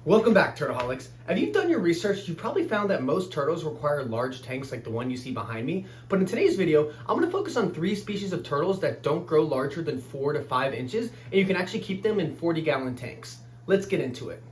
Welcome back, Turtleholics. If you've done your research, you've probably found that most turtles require large tanks like the one you see behind me. But in today's video, I'm going to focus on 3 species of turtles that don't grow larger than 4 to 5 inches, and you can actually keep them in 40-gallon tanks. Let's get into it.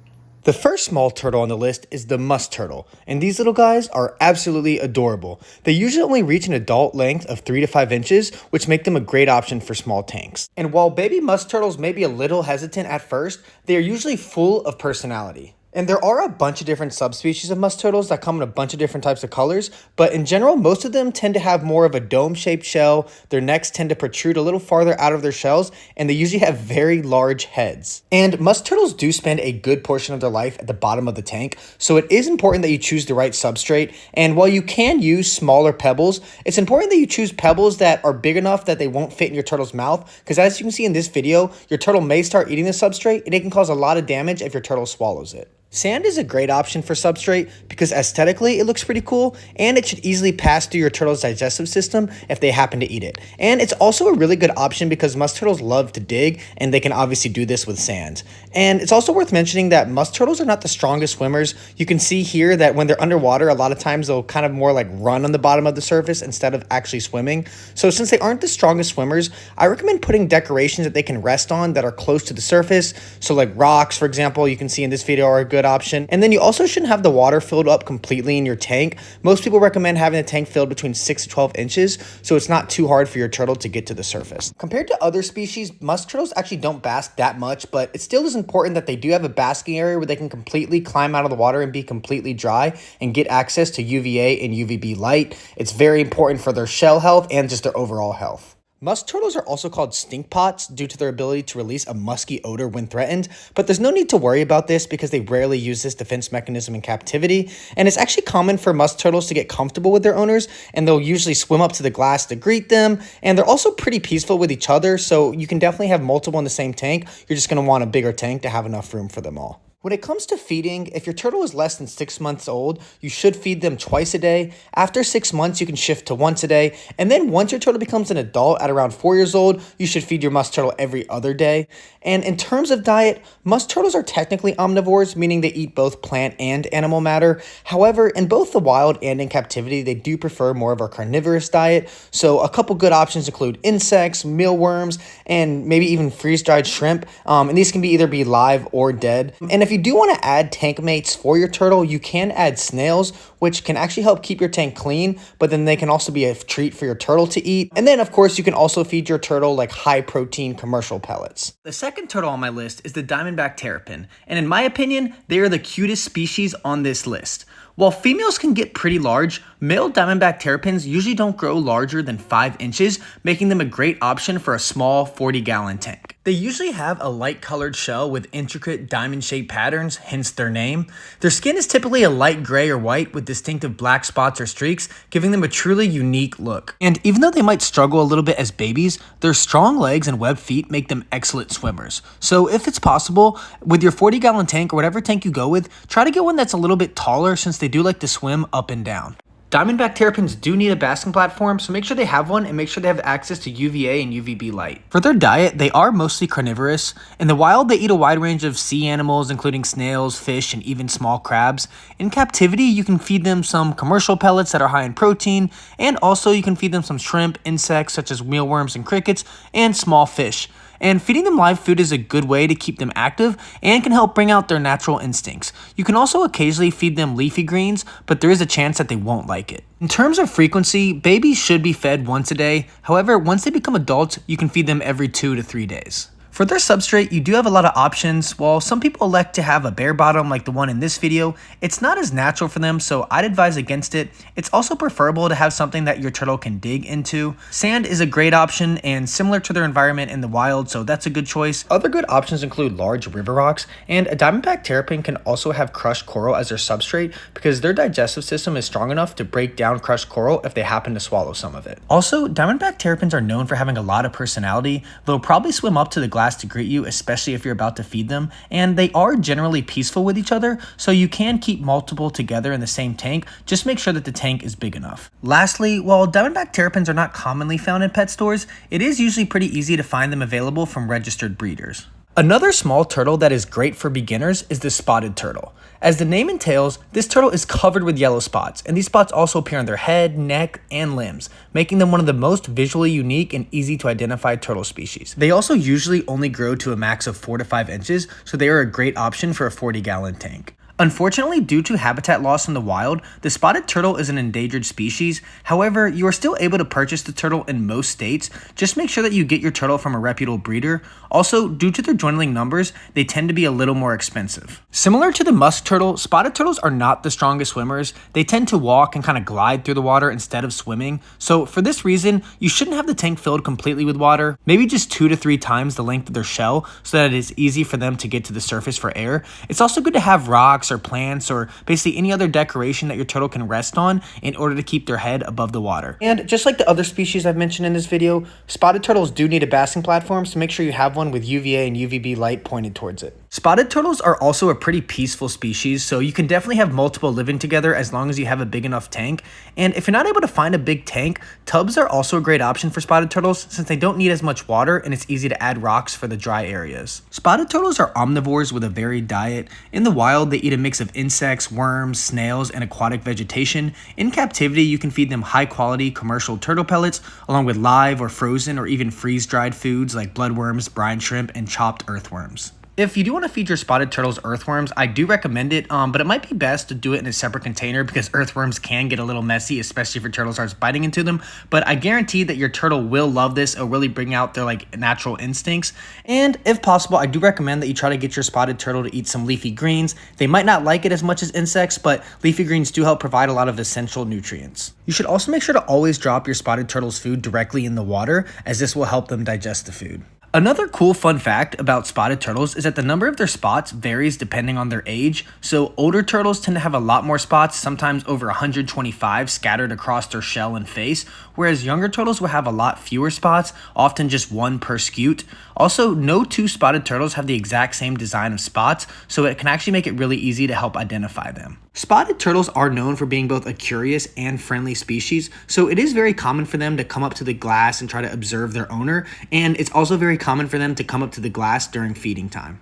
The first small turtle on the list is the Mus turtle, and these little guys are absolutely adorable. They usually only reach an adult length of 3 to 5 inches, which make them a great option for small tanks. And while baby Mus turtles may be a little hesitant at first, they are usually full of personality. And there are a bunch of different subspecies of Mus turtles that come in a bunch of different types of colors, but in general, most of them tend to have more of a dome-shaped shell, their necks tend to protrude a little farther out of their shells, and they usually have very large heads. And Mus turtles do spend a good portion of their life at the bottom of the tank, so it is important that you choose the right substrate, and while you can use smaller pebbles, it's important that you choose pebbles that are big enough that they won't fit in your turtle's mouth, because as you can see in this video, your turtle may start eating the substrate, and it can cause a lot of damage if your turtle swallows it. Sand is a great option for substrate because aesthetically it looks pretty cool and it should easily pass through your turtle's digestive system if they happen to eat it. And it's also a really good option because Mus turtles love to dig and they can obviously do this with sand. And it's also worth mentioning that Mus turtles are not the strongest swimmers. You can see here that when they're underwater, a lot of times they'll kind of more like run on the bottom of the surface instead of actually swimming. So since they aren't the strongest swimmers, I recommend putting decorations that they can rest on that are close to the surface. So like rocks, for example, you can see in this video are a good option. And then you also shouldn't have the water filled up completely in your tank. Most people recommend having the tank filled between 6 to 12 inches so it's not too hard for your turtle to get to the surface. Compared to other species, Mus turtles actually don't bask that much, but it still is important that they do have a basking area where they can completely climb out of the water and be completely dry and get access to UVA and UVB light. It's very important for their shell health and just their overall health. Mus turtles are also called stink pots due to their ability to release a musky odor when threatened, but there's no need to worry about this because they rarely use this defense mechanism in captivity, and it's actually common for Mus turtles to get comfortable with their owners, and they'll usually swim up to the glass to greet them, and they're also pretty peaceful with each other, so you can definitely have multiple in the same tank. You're just going to want a bigger tank to have enough room for them all. When it comes to feeding, if your turtle is less than 6 months old, you should feed them twice a day. After 6 months, you can shift to once a day. And then once your turtle becomes an adult at around 4 years old, you should feed your Mus turtle every other day. And in terms of diet, Mus turtles are technically omnivores, meaning they eat both plant and animal matter. However, in both the wild and in captivity, they do prefer more of a carnivorous diet. So a couple good options include insects, mealworms, and maybe even freeze-dried shrimp. And these can either be live or dead. And if you do want to add tank mates for your turtle, you can add snails, which can actually help keep your tank clean, but then they can also be a treat for your turtle to eat. And then, of course, you can also feed your turtle like high-protein commercial pellets. The second turtle on my list is the Diamondback Terrapin, and in my opinion, they are the cutest species on this list. While females can get pretty large, male Diamondback Terrapins usually don't grow larger than 5 inches, making them a great option for a small 40-gallon tank. They usually have a light-colored shell with intricate diamond-shaped patterns, hence their name. Their skin is typically a light gray or white with distinctive black spots or streaks, giving them a truly unique look. And even though they might struggle a little bit as babies, their strong legs and webbed feet make them excellent swimmers. So if it's possible, with your 40-gallon tank or whatever tank you go with, try to get one that's a little bit taller since they do like to swim up and down. Diamondback Terrapins do need a basking platform, so make sure they have one and make sure they have access to UVA and UVB light. For their diet, they are mostly carnivorous. In the wild, they eat a wide range of sea animals, including snails, fish, and even small crabs. In captivity, you can feed them some commercial pellets that are high in protein, and also you can feed them some shrimp, insects such as mealworms and crickets, and small fish. And feeding them live food is a good way to keep them active and can help bring out their natural instincts. You can also occasionally feed them leafy greens, but there is a chance that they won't like it. In terms of frequency, babies should be fed once a day. However, once they become adults, you can feed them every 2 to 3 days. For their substrate, you do have a lot of options. While some people elect to have a bare bottom like the one in this video, it's not as natural for them, so I'd advise against it. It's also preferable to have something that your turtle can dig into. Sand is a great option and similar to their environment in the wild, so that's a good choice. Other good options include large river rocks, and a Diamondback Terrapin can also have crushed coral as their substrate because their digestive system is strong enough to break down crushed coral if they happen to swallow some of it. Also, Diamondback Terrapins are known for having a lot of personality. They'll probably swim up to the glass to greet you, especially if you're about to feed them, and they are generally peaceful with each other, so you can keep multiple together in the same tank. Just make sure that the tank is big enough. Lastly, while Diamondback Terrapins are not commonly found in pet stores, it is usually pretty easy to find them available from registered breeders. Another small turtle that is great for beginners is the spotted turtle. As the name entails, this turtle is covered with yellow spots, and these spots also appear on their head, neck, and limbs, making them one of the most visually unique and easy to identify turtle species. They also usually only grow to a max of 4 to 5 inches, so they are a great option for a 40-gallon tank. Unfortunately, due to habitat loss in the wild, the spotted turtle is an endangered species. However, you are still able to purchase the turtle in most states. Just make sure that you get your turtle from a reputable breeder. Also, due to their dwindling numbers, they tend to be a little more expensive. Similar to the musk turtle, spotted turtles are not the strongest swimmers. They tend to walk and kind of glide through the water instead of swimming. So for this reason, you shouldn't have the tank filled completely with water, maybe just 2 to 3 times the length of their shell so that it is easy for them to get to the surface for air. It's also good to have rocks or plants or basically any other decoration that your turtle can rest on in order to keep their head above the water. And just like the other species I've mentioned in this video, spotted turtles do need a basking platform, so make sure you have one with UVA and UVB light pointed towards it. Spotted turtles are also a pretty peaceful species, so you can definitely have multiple living together as long as you have a big enough tank. And if you're not able to find a big tank, tubs are also a great option for spotted turtles since they don't need as much water and it's easy to add rocks for the dry areas. Spotted turtles are omnivores with a varied diet. In the wild, they eat a mix of insects, worms, snails, and aquatic vegetation. In captivity, you can feed them high-quality commercial turtle pellets along with live or frozen or even freeze-dried foods like bloodworms, brine shrimp, and chopped earthworms. If you do want to feed your spotted turtles earthworms, I do recommend it, but it might be best to do it in a separate container because earthworms can get a little messy, especially if your turtle starts biting into them. But I guarantee that your turtle will love this. It'll really bring out their natural instincts. And if possible, I do recommend that you try to get your spotted turtle to eat some leafy greens. They might not like it as much as insects, but leafy greens do help provide a lot of essential nutrients. You should also make sure to always drop your spotted turtle's food directly in the water, as this will help them digest the food. Another cool fun fact about spotted turtles is that the number of their spots varies depending on their age. So older turtles tend to have a lot more spots, sometimes over 125 scattered across their shell and face, whereas younger turtles will have a lot fewer spots, often just 1 per scute. Also, no 2 spotted turtles have the exact same design of spots, so it can actually make it really easy to help identify them. Spotted turtles are known for being both a curious and friendly species, so it is very common for them to come up to the glass and try to observe their owner, and it's also very common for them to come up to the glass during feeding time.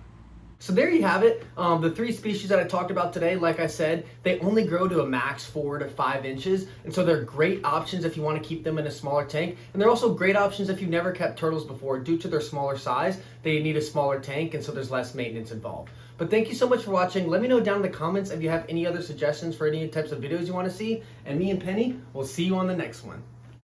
So there you have it. The 3 species that I talked about today, like I said, they only grow to a max 4 to 5 inches. And so they're great options if you want to keep them in a smaller tank. And they're also great options if you've never kept turtles before. Due to their smaller size, they need a smaller tank, and so there's less maintenance involved. But thank you so much for watching. Let me know down in the comments if you have any other suggestions for any types of videos you want to see. And me and Penny will see you on the next one.